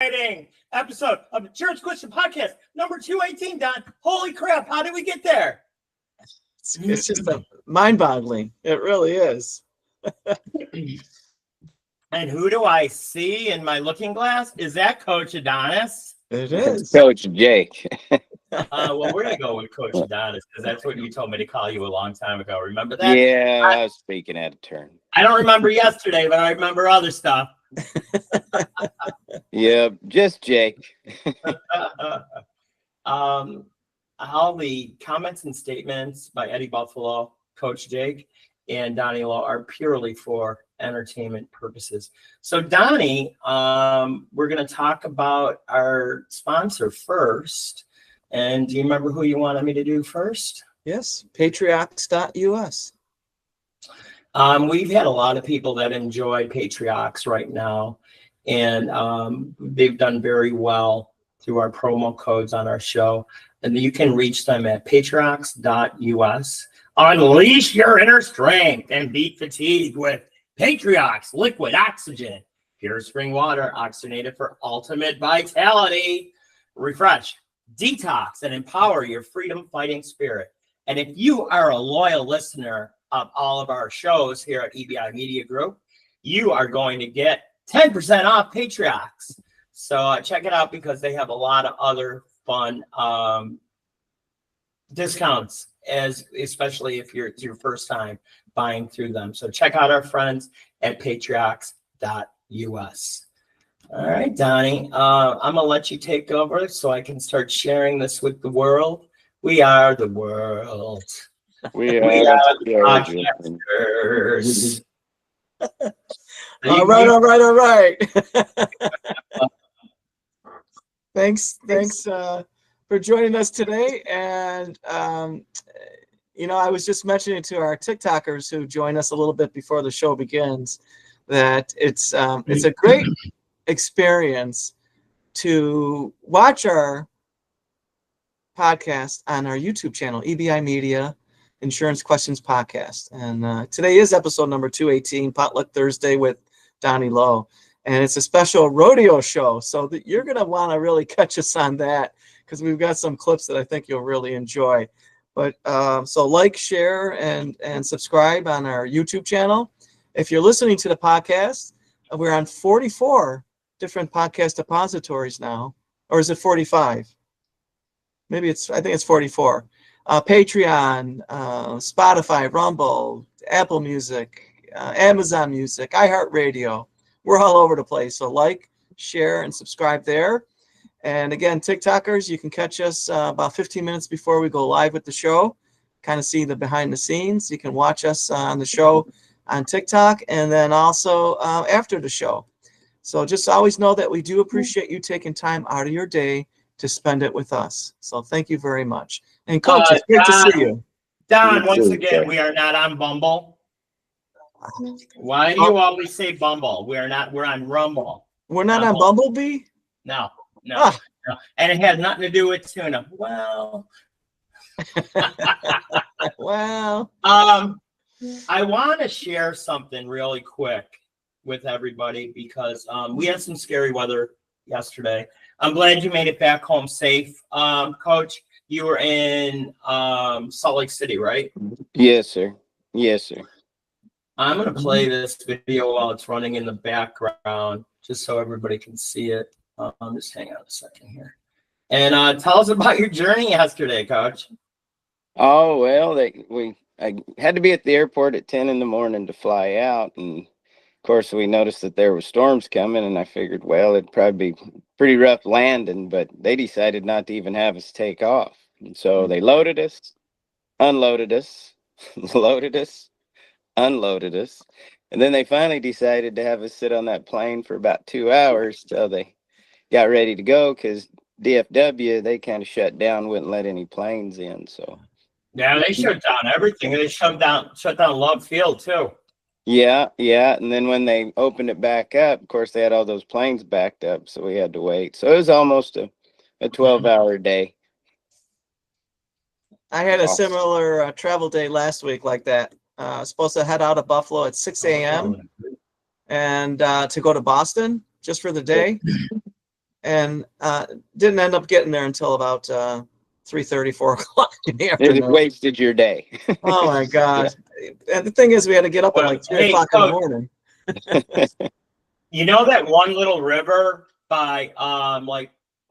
exciting episode of Insurance Question Podcast number 218, Don. Holy crap, how did we get there? It's just mind-boggling. It really is. And who do I see in my looking glass? Is that Coach Adonis? It is. Coach Jake. Well, we're going to go with Coach Adonis because that's what you told me to call you a long time ago. Remember that? Yeah, I was speaking out of turn. I don't remember yesterday, but I remember other stuff. Yeah, just Jake. All the comments and statements by Eddie Buffalo, Coach Jake, and Donnie Lowe are purely for entertainment purposes. So, Donnie, we're going to talk about our sponsor first. And do you remember who you wanted me to do first? Yes, patriots.us. We've had a lot of people that enjoy Patriots right now, and they've done very well through our promo codes on our show. And you can reach them at patriots.us. Unleash your inner strength and beat fatigue with Patriots Liquid Oxygen. Pure spring water, oxygenated for ultimate vitality. Refresh, detox, and empower your freedom-fighting spirit. And if you are a loyal listener of all of our shows here at EBI Media Group, you are going to get 10% off Patriots. So check it out because they have a lot of other fun discounts, especially if it's your first time buying through them. So check out our friends at patriots.us. All right, Donnie, I'm going to let you take over so I can start sharing this with the world. We are the world. We We are are the podcasters. All right. Thanks for joining us today. And, I was just mentioning to our TikTokers who join us a little bit before the show begins that it's a great experience to watch our podcast on our YouTube channel, EBI Media Insurance Questions Podcast. And today is episode number 218, Potluck Thursday with Donnie Lowe. And it's a special rodeo show. So that you're going to want to really catch us on that because we've got some clips that I think you'll really enjoy. But so like, share, and subscribe on our YouTube channel. If you're listening to the podcast, we're on 44 different podcast depositories now. Or is it 45? I think it's 44. Patreon, Spotify, Rumble, Apple Music, Amazon Music, iHeartRadio. We're all over the place. So like, share, and subscribe there. And again, TikTokers, you can catch us about 15 minutes before we go live with the show. Kind of see the behind the scenes. You can watch us on the show on TikTok and then also after the show. So just always know that we do appreciate you taking time out of your day to spend it with us. So thank you very much. And Coach, it's great to see you. Don, once again, we are not on Bumble. Why do you always say Bumble? We're on Rumble. We're not on Bumblebee? No. And it has nothing to do with tuna. Well. Well. I want to share something really quick with everybody because we had some scary weather yesterday. I'm glad you made it back home safe. Coach, you were in Salt Lake City, right? Yes, sir. I'm going to play this video while it's running in the background just so everybody can see it. Just hang on a second here. And tell us about your journey yesterday, Coach. Oh, well, I had to be at the airport at 10 in the morning to fly out. And, of course, we noticed that there were storms coming. And I figured, well, it'd probably be pretty rough landing. But they decided not to even have us take off. And so they loaded us, unloaded us, loaded us, unloaded us. And then they finally decided to have us sit on that plane for about 2 hours till they got ready to go because DFW, they kind of shut down, wouldn't let any planes in. So yeah, they shut down everything. They shut down Love Field too. Yeah. And then when they opened it back up, of course, they had all those planes backed up, so we had to wait. So it was almost a 12-hour day. I had a similar travel day last week like that. I was supposed to head out of Buffalo at 6 a.m. and to go to Boston just for the day. and didn't end up getting there until about 3:30, 4 o'clock in the It afternoon. wasted your day. Oh my God. And the thing is, we had to get up at like 3 Hey, o'clock in the morning. you know that one little river by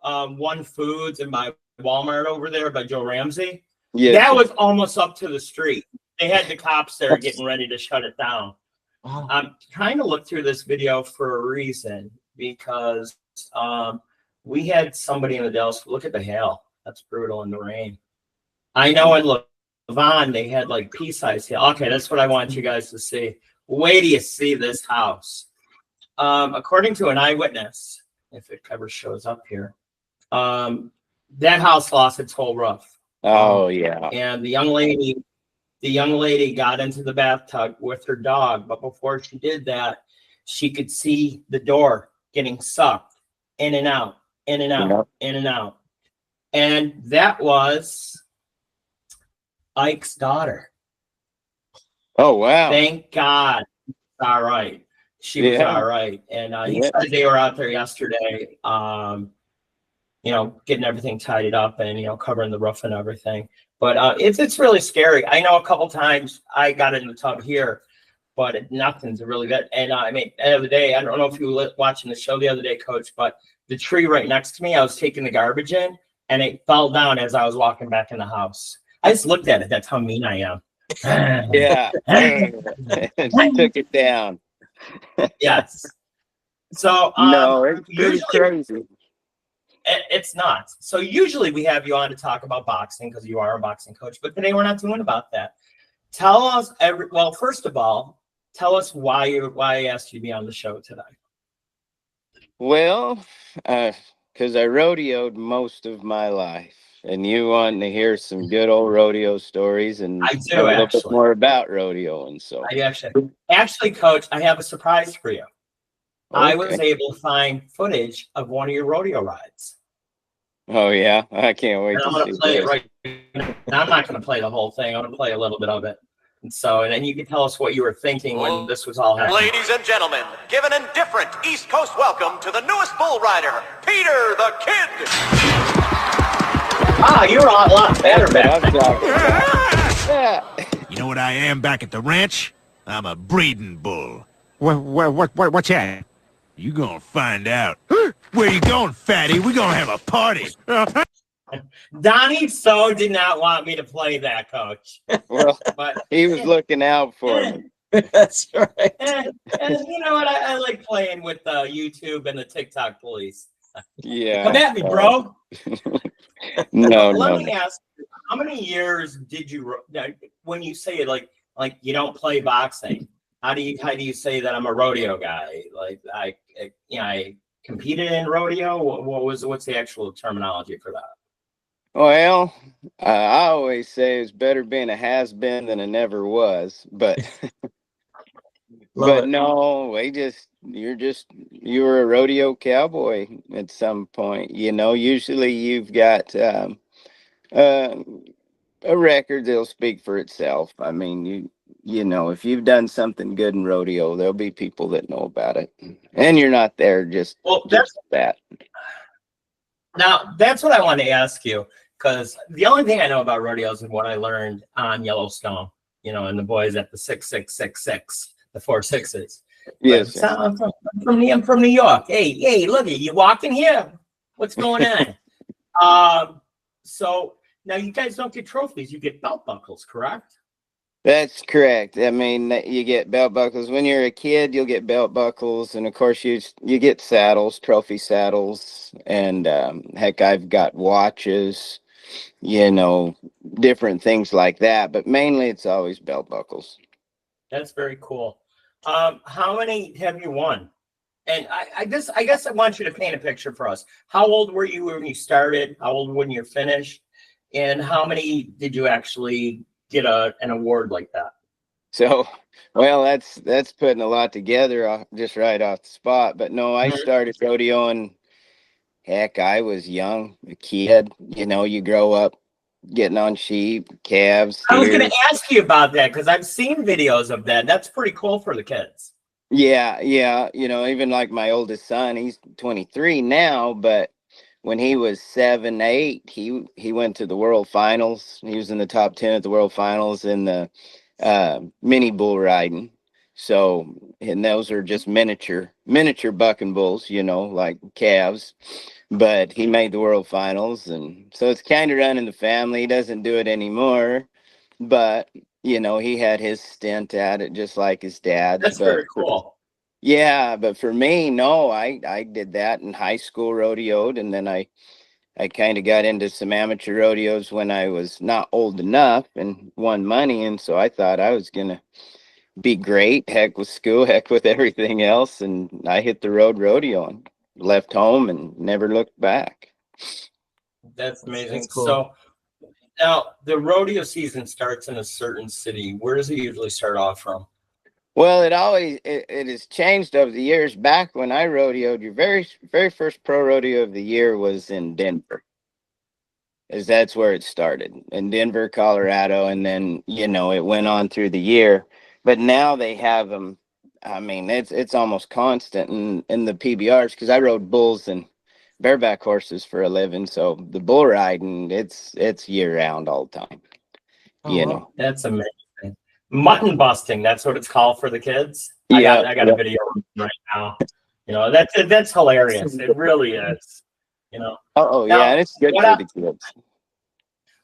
One Foods and by Walmart over there by Joe Ramsey? Yeah. That was almost up to the street. They had the cops there getting ready to shut it down. Wow. I'm trying to look through this video for a reason, because we had somebody in the Dallas. Look at the hail. That's brutal in the rain. I know in Levon they had like pea-sized hail. Okay, that's what I want you guys to see. Wait till you see this house. According to an eyewitness, if it ever shows up here, that house lost its whole roof. Oh yeah. And the young lady got into the bathtub with her dog, but before she did that, she could see the door getting sucked in and out, in and out, Yep. in and out. And that was Ike's daughter. Oh wow. Thank God. All right. She was all right. And he said they were out there yesterday, getting everything tidied up and, covering the roof and everything. But it's really scary. I know a couple times I got in the tub here, but nothing's really good. And I mean, at the end of the day, I don't know if you were watching the show the other day, Coach, but the tree right next to me, I was taking the garbage in and it fell down as I was walking back in the house. I just looked at it. That's how mean I am. Yeah. Took it down. Yes. So no, it's usually crazy. it's not. So usually we have you on to talk about boxing because you are a boxing coach, but today we're not doing about that. Tell us first of all, tell us why I asked you to be on the show today. Well, because I rodeoed most of my life, and you want to hear some good old rodeo stories and I do, a little bit more about rodeo, and so I actually, Coach, I have a surprise for you. Okay. I was able to find footage of one of your rodeo rides. Oh yeah, I can't wait to see play it right now. I'm not going to play the whole thing. I'm going to play a little bit of it. And then you can tell us what you were thinking when this was all happening. Ladies and gentlemen, give an indifferent East Coast welcome to the newest bull rider, Peter the Kid. You're a lot better back. You know what I am back at the ranch? I'm a breeding bull. What's that? You gonna find out. Where you going, fatty? We gonna have a party. Donnie did not want me to play that, Coach. Well, but he was looking out for me. That's right. And you know what? I like playing with YouTube and the TikTok police. Yeah. Come at me, bro. Let me ask you, how many years did you, when you say it like you don't play boxing, how do you say that I'm a rodeo guy? Like I competed in rodeo. What's the actual terminology for that? Well, I always say it's better being a has-been than a never was, but no, you were a rodeo cowboy at some point. Usually you've got a record that'll speak for itself. I mean, if you've done something good in rodeo, there'll be people that know about it, and you're not there just that. Now, that's what I want to ask you, because the only thing I know about rodeos is what I learned on Yellowstone, and the boys at the 6666, the 4 6s. Yes. I'm from New York. Hey, look at you walking here. What's going on? So now you guys don't get trophies. You get belt buckles, correct? That's correct. I mean, you get belt buckles. When you're a kid, you'll get belt buckles. And, of course, you get saddles, trophy saddles. And, heck, I've got watches, different things like that. But mainly it's always belt buckles. That's very cool. How many have you won? And I guess I want you to paint a picture for us. How old were you when you started? How old when you finished? And how many did you actually get an award like that? So, well, that's putting a lot together just right off the spot. But no, I started rodeoing. Heck, I was young, a kid. You grow up getting on sheep, calves. I was going to ask you about that because I've seen videos of that. That's pretty cool for the kids. Yeah, yeah. Even like my oldest son, he's 23 now, but when he was 7, 8, he went to the World Finals. He was in the top 10 at the World Finals in the mini bull riding. So, and those are just miniature bucking bulls, like calves. But he made the World Finals, and so it's kind of running the family. He doesn't do it anymore, but he had his stint at it just like his dad's. That's very cool. Yeah, but for me, no, I did that in high school, rodeoed, and then I kind of got into some amateur rodeos when I was not old enough and won money, and so I thought I was gonna be great, heck with school, heck with everything else, and I hit the road rodeo and left home and never looked back. That's amazing. That's cool. So now the rodeo season starts in a certain city. Where does it usually start off from? Well, it has changed over the years. Back when I rodeoed, your very first pro rodeo of the year was in Denver, as that's where it started, in Denver, Colorado, and then it went on through the year. But now they have them. I mean, it's almost constant in the PBRs, because I rode bulls and bareback horses for a living. So the bull riding, it's year round all the time. Oh, You wow. know. That's amazing. Mutton busting, that's what it's called for the kids. Yeah, I got a video right now. That's hilarious. It really is. Oh Now, yeah, and it's good what for I, the kids.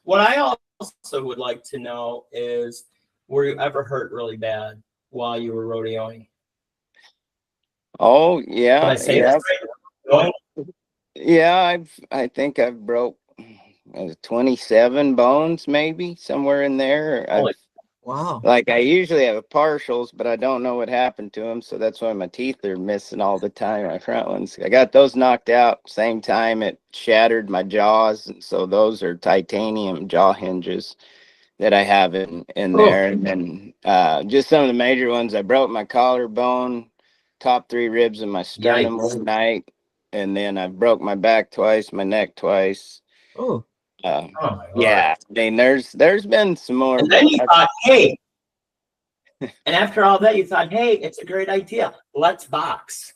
what I also would like to know is, were you ever hurt really bad while you were rodeoing? Oh Did yeah, I say yeah, this right? yeah. I think I've broke 27 bones, maybe somewhere in there. Wow. Like, I usually have partials, but I don't know what happened to them, so that's why my teeth are missing all the time. My front ones, I got those knocked out. Same time it shattered my jaws, and so those are titanium jaw hinges that I have in Oh, there. And then just some of the major ones, I broke my collarbone, top 3 ribs of my sternum yikes. one night, and then I broke my back twice, my neck twice. Oh, Oh my Lord. Yeah, I mean, there's been some more, And but then you thought, hey, and after all that, you thought, hey, it's a great idea. Let's box.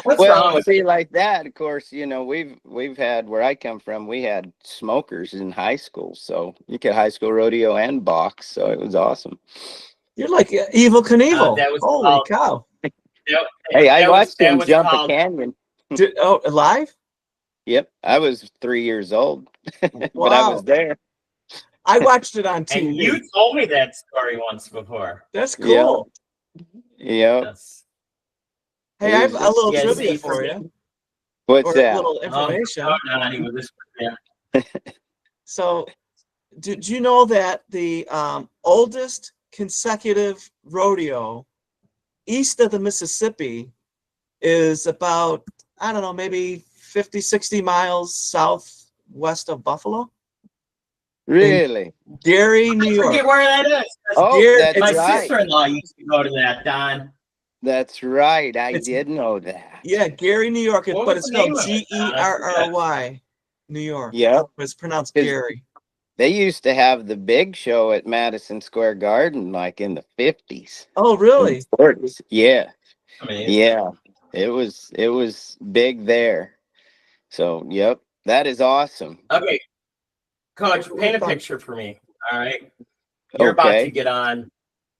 What's well, wrong with see, like that, of course, we've had, where I come from, we had smokers in high school, so you could high school rodeo and box, so it was awesome. you're like Evil Knievel. that was Holy called, cow. that, Hey, I watched that him was jump a called, canyon. Alive? Yep, I was 3 years old, but I was Wow. there. I watched it on and TV. you told me that story once before. That's Yeah. cool. Yep. Yes. Hey, I have a little Yeah, trivia see, for you, What's or a that? little information. Donnie, with this, yeah. So, did you know that the oldest consecutive rodeo east of the Mississippi is about, I don't know, maybe 50, 60 miles southwest of Buffalo? Really? Gary, New I York. forget where that is. Oh, Gary, that's My right. sister-in-law used to go to that, Don. That's right. I It's- did know that. Yeah, Gary, New York, What but was it's the name spelled of it, Don? I forget. Gerry, New York. Yep. But it's pronounced 'Cause Gary. they used to have the big show at Madison Square Garden, like in the 50s. Oh, really? 40s. Yeah. Amazing. Yeah. It was big there. So, yep. That is awesome. Okay, Coach, paint a picture for me. All right. You're about to Okay. get on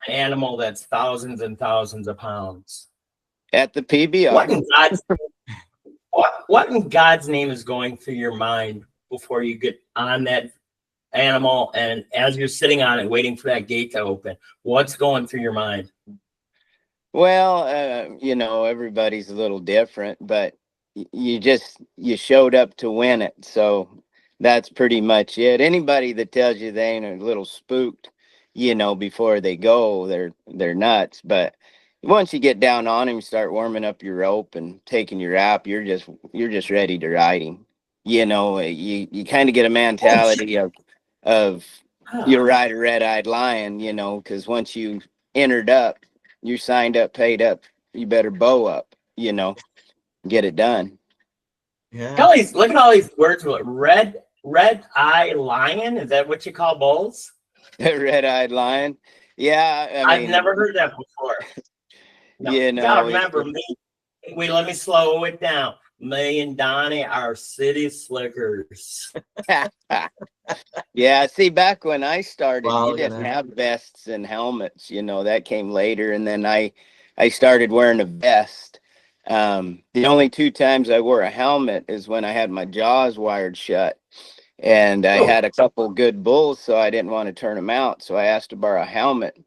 an animal that's thousands and thousands of pounds. At the What PBR. in God's what in God's name is going through your mind before you get on that animal, and as you're sitting on it waiting for that gate to open? What's going through your mind? Well, everybody's a little different, but you showed up to win it. So that's pretty much it. Anybody that tells you they ain't a little spooked, before they go, they're nuts. But once you get down on him, start warming up your rope and taking your app, you're just ready to ride him. You kind of get a mentality of you ride a red-eyed lion, because once you entered up, you signed up, paid up, you better bow up, get it done. Yeah. Look at all these words. Red eye lion. Is that what you call bulls? Red-eyed lion. Yeah, I I've mean, never heard that before. No, You you know, gotta remember me. Wait, let me slow it down. Me and Donnie are city slickers. yeah, see, back when I started, Wow, you look at didn't that. have vests and helmets. You know, that came later, and then I started wearing a vest. The only two times I wore a helmet is when I had my jaws wired shut, and I Oh, had a couple good bulls, so I didn't want to turn them out, so I asked to borrow a helmet.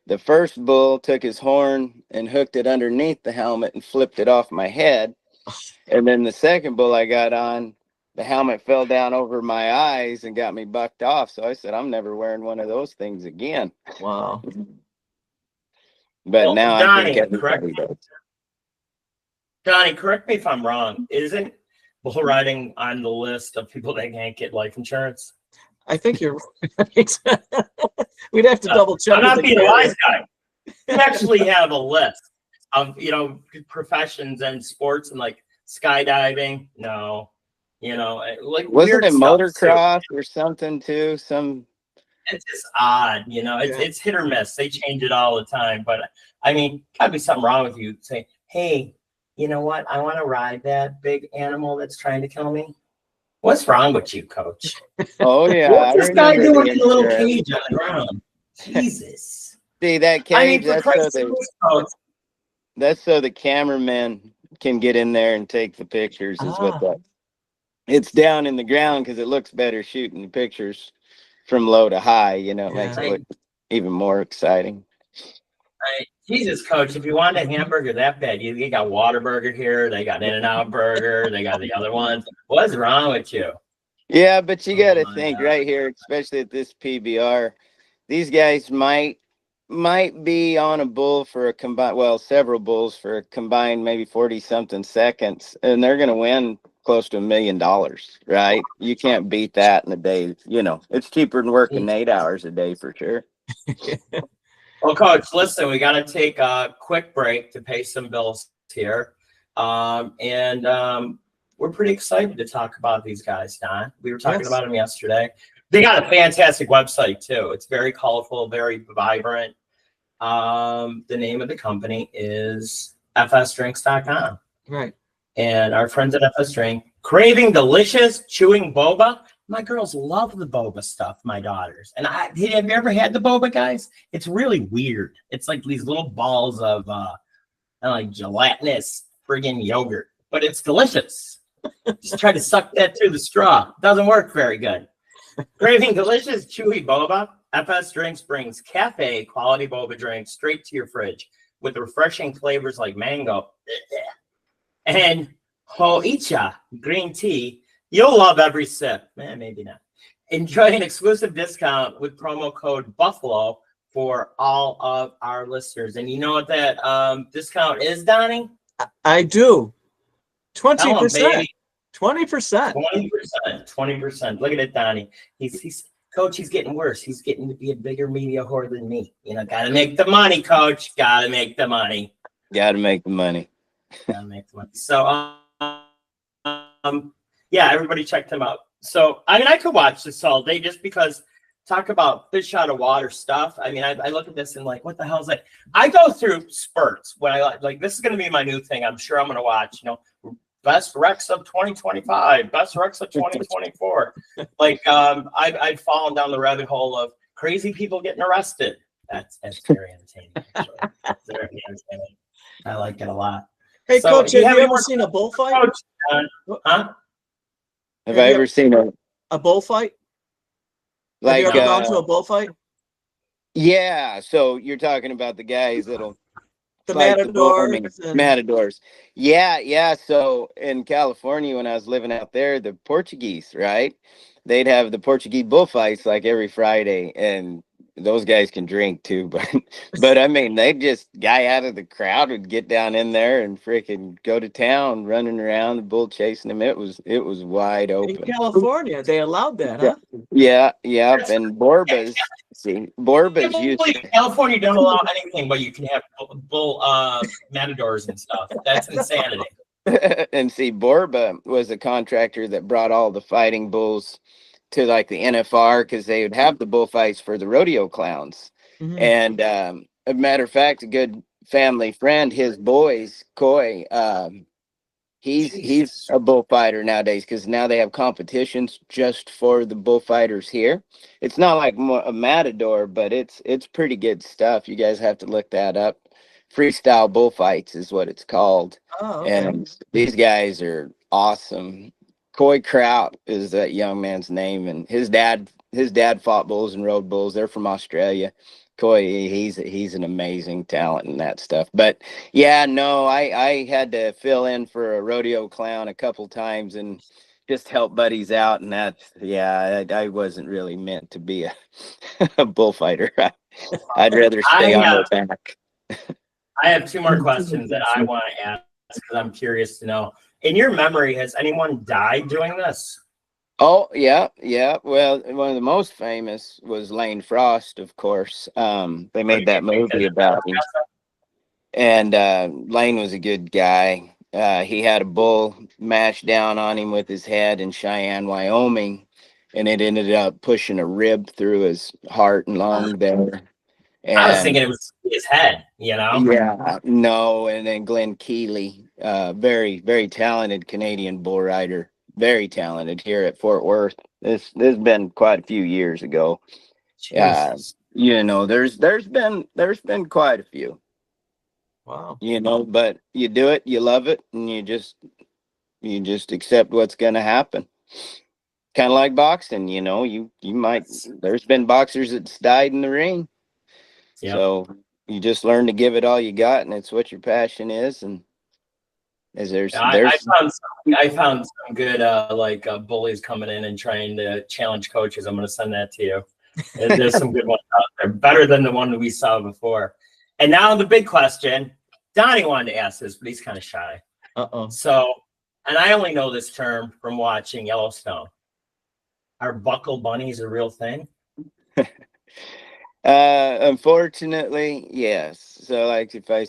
The first bull took his horn and hooked it underneath the helmet and flipped it off my head. And then the second bull I got on, the helmet fell down over my eyes and got me bucked off. So I said, I'm never wearing one of those things again. Wow. But well, now I think everybody does. Donnie, correct me if I'm wrong. Isn't bull riding on the list of people that can't get life insurance? I think you're right. We'd have to double check. I'm with not the being a carrier. wise guy. You actually have a list of professions and sports and like skydiving. No, like Wasn't weird it stuff too. motocross or something too? It's just odd, it's hit or miss. They change it all the time. But I mean, gotta be something wrong with you. Say, hey, you know what? I want to ride that big animal that's trying to kill me. What's wrong with you, coach? Oh yeah, What's I this guy remember doing the in the little insurance. cage on the ground? Jesus. See that I mean, cage? for Christ's sake, coach. That's so the cameraman can get in there and take the pictures. Is what Ah, that. It's down in the ground because it looks better shooting the pictures from low to high. You know, it makes yeah. it look even more exciting. Jesus, coach, if you want a hamburger that bad, you got Whataburger here, they got In-N-Out Burger, they got the other ones. What's wrong with you? Yeah, but you got Oh to my think God. right here, especially at this PBR, these guys might be on a bull for a combined, well, several bulls for a combined maybe 40 something seconds, and they're going to win close to $1 million, right? You can't beat that in a day. You know, it's cheaper than working 8 hours a day for sure. Well, coach, listen, we got to take a quick break to pay some bills here. And we're pretty excited to talk about these guys, Don. We were talking about them yesterday. They got a fantastic website too. It's very colorful, very vibrant. The name of the company is fsdrinks.com. Right. And our friends at FS Drink, craving delicious chewing boba. My girls love the boba stuff, my daughters. And have you ever had the boba, guys? It's really weird. It's like these little balls of like gelatinous friggin' yogurt, but it's delicious. Just try to suck that through the straw. Doesn't work very good. Craving delicious chewy boba? FS Drinks brings cafe quality boba drinks straight to your fridge with refreshing flavors like mango and hoicha green tea. You'll love every sip. Maybe not. Enjoy an exclusive discount with promo code Buffalo for all of our listeners. And you know what that discount is, Donnie? I do. 20%. 20%. 20%. Look at it, Donnie. He's coach, he's getting worse. He's getting to be a bigger media whore than me. Gotta make the money, coach. Gotta make the money. Gotta make the money. Gotta make the money. So yeah, everybody check them out. So I mean, I could watch this all day just because talk about fish out of water stuff. I mean, I look at this and like, what the hell is that? I go through spurts when I like this is gonna be my new thing. I'm sure I'm gonna watch, best wrecks of 2025, best wrecks of 2024. Like I've fallen down the rabbit hole of crazy people getting arrested. That's very entertaining, actually. It's very entertaining. I like it a lot. Hey, So, coach, have you ever more seen a bullfight? coach, huh? Have I ever seen a bullfight? like Have you ever gone to a bullfight? Yeah, so you're talking about the guys that'll The fight the bull, matadors. matadors. Yeah. So in California, when I was living out there, the Portuguese, right? They'd have the Portuguese bullfights like every Friday, and those guys can drink too. But I mean, they just guy out of the crowd would get down in there and freaking go to town, running around, the bull chasing him. It was wide open. In California, they allowed that, huh? Yeah. And Borba's used. California don't allow anything, but you can have bull matadors and stuff. That's insanity. And see, Borba was a contractor that brought all the fighting bulls to like the NFR because they would have the bullfights for the rodeo clowns. Mhm. And a matter of fact, a good family friend, his boys, Coy, he's a bullfighter nowadays because now they have competitions just for the bullfighters here. It's not like a matador, but it's pretty good stuff. You guys have to look that up. Freestyle bullfights is what it's called, Oh, okay. and these guys are awesome. Coy Kraut is that young man's name, and his dad fought bulls and rode bulls. They're from Australia. Coy, he's an amazing talent in that stuff. But yeah, no, I had to fill in for a rodeo clown a couple times and just help buddies out, and that's yeah, I wasn't really meant to be a, a bullfighter. I'd rather stay on their back. I have two more questions that I want to ask because I'm curious to know. In your memory, has anyone died doing this? Oh yeah, yeah. Well, one of the most famous was Lane Frost, of course. They made that movie about him, and Lane was a good guy. He had a bull mashed down on him with his head in Cheyenne, Wyoming, and it ended up pushing a rib through his heart and lung there. I was And thinking it was his head, you know? yeah, no, and then Glenn Keeley, very, very talented Canadian bull rider, very talented here at Fort Worth. This has been quite a few years ago. Jesus. There's been quite a few. Wow. But you do it, you love it, and you just accept what's gonna happen. Kind of like boxing, you might there's been boxers that's died in the ring. Yep. So you just learn to give it all you got, and it's what your passion is. And I found some good bullies coming in and trying to challenge coaches. I'm going to send that to you. There's some good ones out there, better than the one that we saw before. And now the big question. Donnie wanted to ask this, but he's kind of shy. So, and I only know this term from watching Yellowstone. Are buckle bunnies a real thing? Unfortunately, yes. So like if I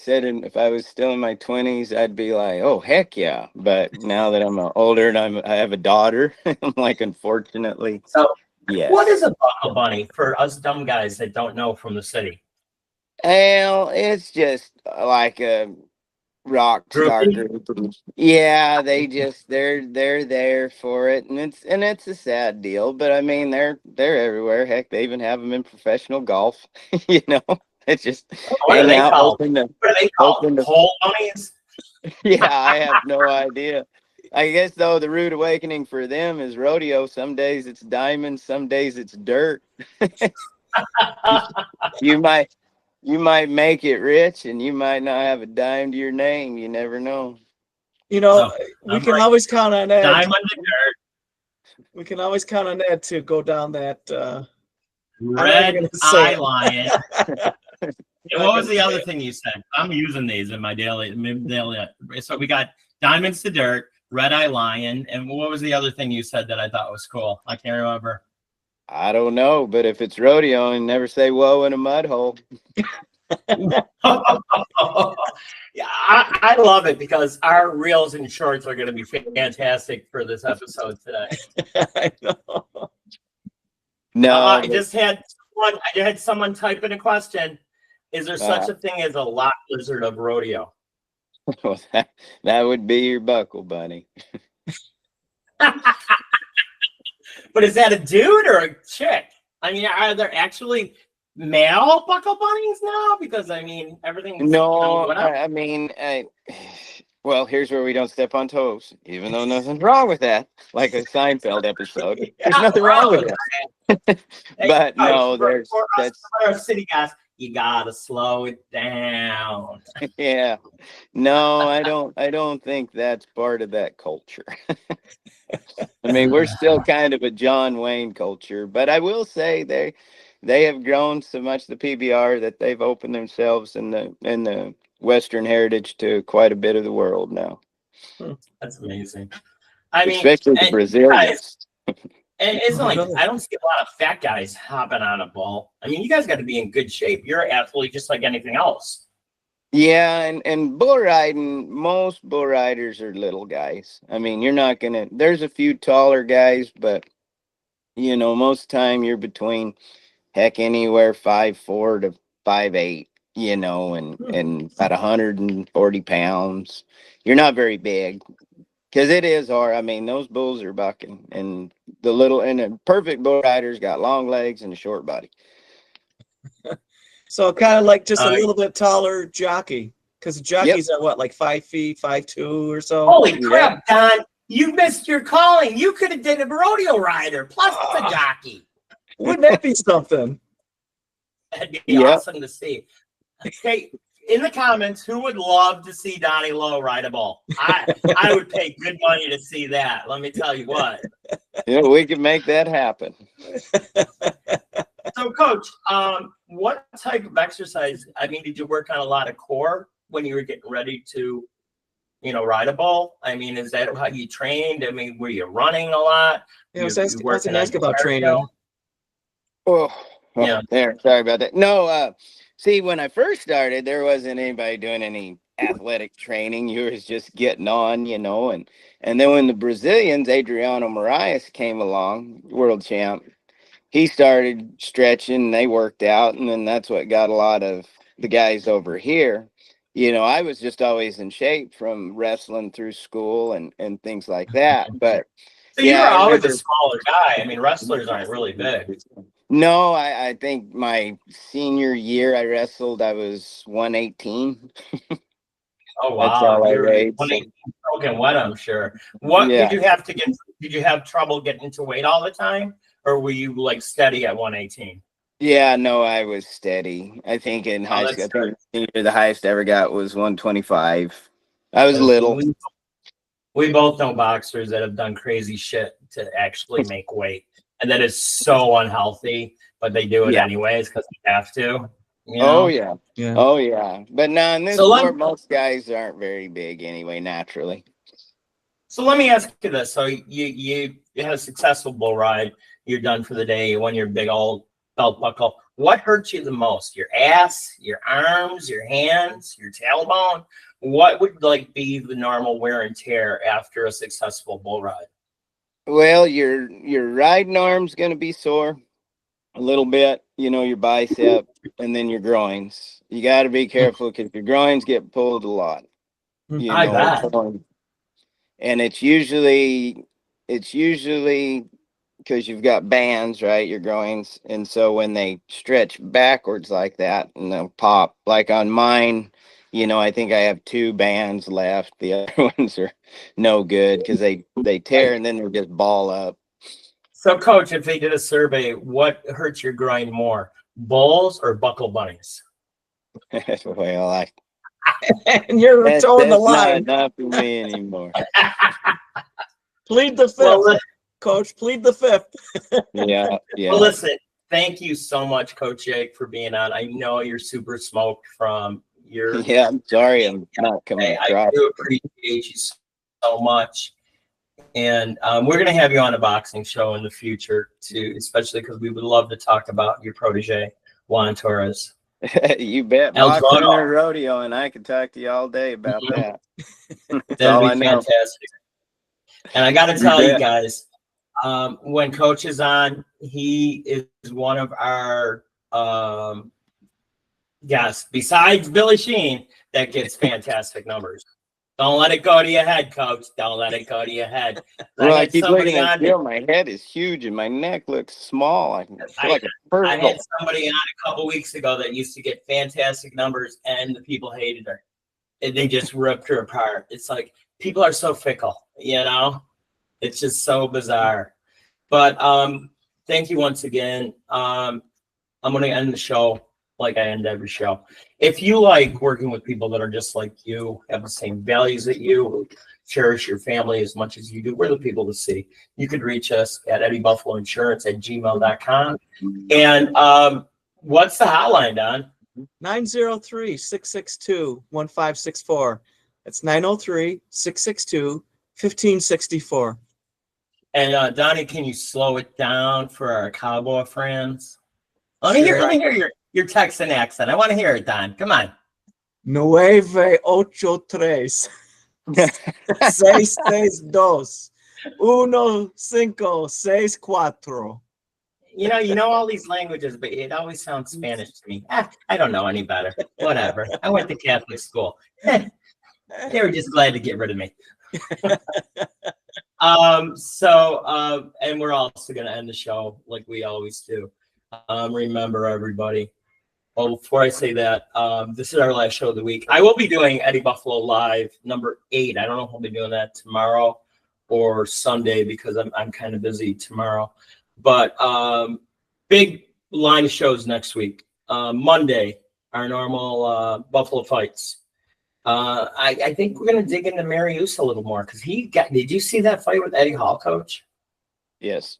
was still in my 20s, I'd be like, oh heck yeah. But now that I'm older and I have a daughter, I'm like, unfortunately, So yes. what is a buckle bunny for us dumb guys that don't know from the city? Well, it's just like a rock star group. Yeah, they're there for it, and it's a sad deal, but I mean they're everywhere. Heck, they even have them in professional golf. It's just What are hang they out, called? What are they called? Pole bunnies? Yeah, I have no idea. I guess though the rude awakening for them is rodeo. Some days it's diamonds, some days it's dirt. you might you might make it rich, and you might not have a dime to your name. You never know. We can always count on that. Diamond and dirt. We can always count on that to go down that Red eye lion. And what was the other thing you said? I'm using these in my daily. So we got diamonds to dirt, red eye lion, and what was the other thing you said that I thought was cool? I can't remember. I don't know, but if it's rodeo, and never say whoa in a mud hole. Yeah, I love it because our reels and shorts are going to be fantastic for this episode today. I know. No, I had someone type in a question. Is there such a thing as a lock lizard of rodeo? Well, that would be your buckle bunny. But is that a dude or a chick? I mean, are there actually male buckle bunnies now? Because I mean, everything's no. Well, here's where we don't step on toes, even though nothing's wrong with that. Like a Seinfeld episode, there's nothing wrong with that. But no, that's our city guys. You gotta slow it down. Yeah. No, I don't think that's part of that culture. I mean, we're still kind of a John Wayne culture, but I will say they have grown so much, the PBR, that they've opened themselves in the Western heritage to quite a bit of the world now. That's amazing. I mean, especially the Brazilians. And it's like I don't see a lot of fat guys hopping on a bull. I mean, you guys got to be in good shape. You're an athlete just like anything else. Yeah, and bull riding, most bull riders are little guys. I mean, you're not gonna. There's a few taller guys, but most time you're between, heck, anywhere 5'4" to 5'8". you know, and about 140 pounds. You're not very big because it is hard. I mean, those bulls are bucking, and the perfect bull rider's got long legs and a short body. So kind of like just a Uh, little bit taller jockey, because jockeys are what, like 5 feet, 5'2" or so. Holy Yeah. crap, Don! You missed your calling. You could have did a rodeo rider plus the jockey. Wouldn't that be something? That'd be Yeah. awesome to see. Okay, in the comments, who would love to see Donnie Lowe ride a bull? I would pay good money to see that. Let me tell you what. Yeah, we can make that happen. So, Coach, what type of exercise? I mean, did you work on a lot of core when you were getting ready to, ride a bull? I mean, is that how you trained? I mean, were you running a lot? Yeah, I was You asking on about cardio? training. Oh, Yeah. there. Sorry about that. No, see, when I first started, there wasn't anybody doing any athletic training. You was just getting on, you know, and then when the Brazilians, Adriano Moraes, came along, world champ, he started stretching, they worked out, and then that's what got a lot of the guys over here. You know, I was just always in shape from wrestling through school and things like that. But So you yeah, were I always a remember. smaller guy. I mean, wrestlers aren't really big. No, I think my senior year I wrestled, I was 118. Oh That's wow, all I you're weighed. So, broken wet, I'm sure. What yeah. did you have trouble getting to weight all the time, or were you like steady at 118? Yeah, no, I was steady. I think in high that's school, I think senior, the highest I ever got was 125. I was little. We both know boxers that have done crazy shit to actually make weight, and that is so unhealthy, but they do it Yeah. anyways because they have to. Oh yeah. Yeah. Oh yeah. But no, in this So sport, most guys aren't very big anyway, naturally. So let me ask you this: so you had a successful bull ride. You're done for the day. You won your big old belt buckle. What hurts you the most? Your ass, your arms, your hands, your tailbone? What would be the normal wear and tear after a successful bull ride? Well, your riding arm's gonna be sore a little bit, you know, your bicep and then your groins. You got to be careful because your groins get pulled a lot, you I know, or bet. torn. And it's usually because you've got bands, right? Your groins. And so when they stretch backwards like that and they'll pop, like on mine, you know, I think I have 2 bands left. The other ones are no good because they tear and then they just ball up. So, Coach, if they did a survey, what hurts your groin more, bulls or buckle bunnies? Well, And you're towing the that's line. not for me anymore. Plead the fifth, Well, Coach. Plead the fifth. Yeah. Well, listen, thank you so much, Coach Jake, for being on. I know you're super smoked from your. Yeah, I'm sorry I'm not coming I across. do appreciate you so much. And we're going to have you on a boxing show in the future, too, especially because we would love to talk about your protege, Juan Torres. You bet. El Boxing Dorado. or rodeo, and I could talk to you all day about that. That's That'd all be I know. fantastic. And I got to You tell you bet. guys, when Coach is on, he is one of our guests, besides Billy Sheen, that gets fantastic numbers. Don't let it go to your head, Coach. Don't let it go to your head. Well, I had keep somebody looking at on. Bill. My head is huge and my neck looks small. I feel like a I turtle. had somebody on a couple weeks ago that used to get fantastic numbers, and the people hated her. And they just ripped her apart. It's like people are so fickle, you know? It's just so bizarre. But thank you once again. I'm going to end the show like I end every show. If you like working with people that are just like you, have the same values that you, cherish your family as much as you do, we're the people to see. You could reach us at eddiebuffaloinsurance@gmail.com. And what's the hotline, Don? 903-662-1564. That's 903-662-1564. And Donnie, can you slow it down for our cowboy friends? Let me hear your Texan accent. I want to hear it, Don. Come on. 983 662 1564. you know all these languages, but it always sounds Spanish to me. I don't know any better. Whatever. I went to Catholic school. They were just glad to get rid of me. And we're also gonna end the show like we always do. Remember, everybody. Well, before I say that, this is our last show of the week. I will be doing Eddie Buffalo Live number 8. I don't know if I'll be doing that tomorrow or Sunday because I'm kind of busy tomorrow. But big line of shows next week. Monday, our normal Buffalo fights. I think we're gonna dig into Marius a little more because did you see that fight with Eddie Hall, Coach? Yes.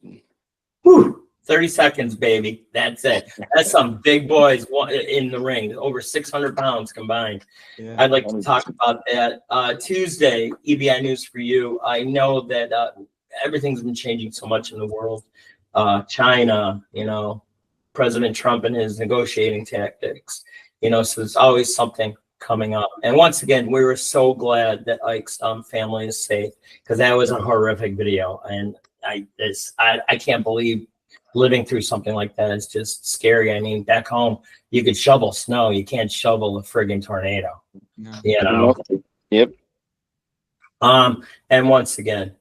Whew, 30 seconds, baby. That's it. That's some big boys in the ring, over 600 pounds combined. Yeah. I'd like to talk about that. Tuesday, EBI News for You. I know that everything's been changing so much in the world. China, President Trump and his negotiating tactics, so there's always something coming up. And once again, we were so glad that Ike's family is safe because that was a horrific video. And I can't believe living through something like that is just scary. I mean, back home, you could shovel snow. You can't shovel a friggin' tornado. No. Yep. And once again,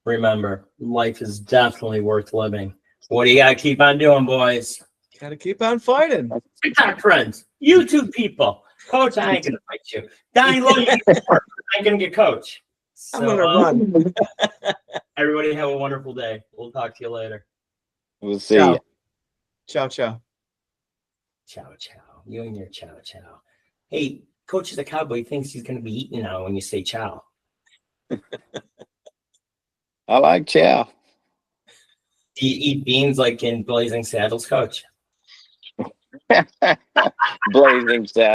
remember, life is definitely worth living. What do you got to keep on doing, boys? Got to keep on fighting. TikTok friends, YouTube people. Coach, I ain't going to fight you. Donnie Lowe, I ain't going to get Coach. I'm going to run. Everybody have a wonderful day. We'll talk to you later. We'll see you. Ciao, ciao. Ciao, ciao. You and your ciao, ciao. Hey, Coach is a cowboy. He thinks he's going to be eaten now when you say ciao. I like chow. Do you eat beans like in Blazing Saddles, Coach? Blazing Saddles.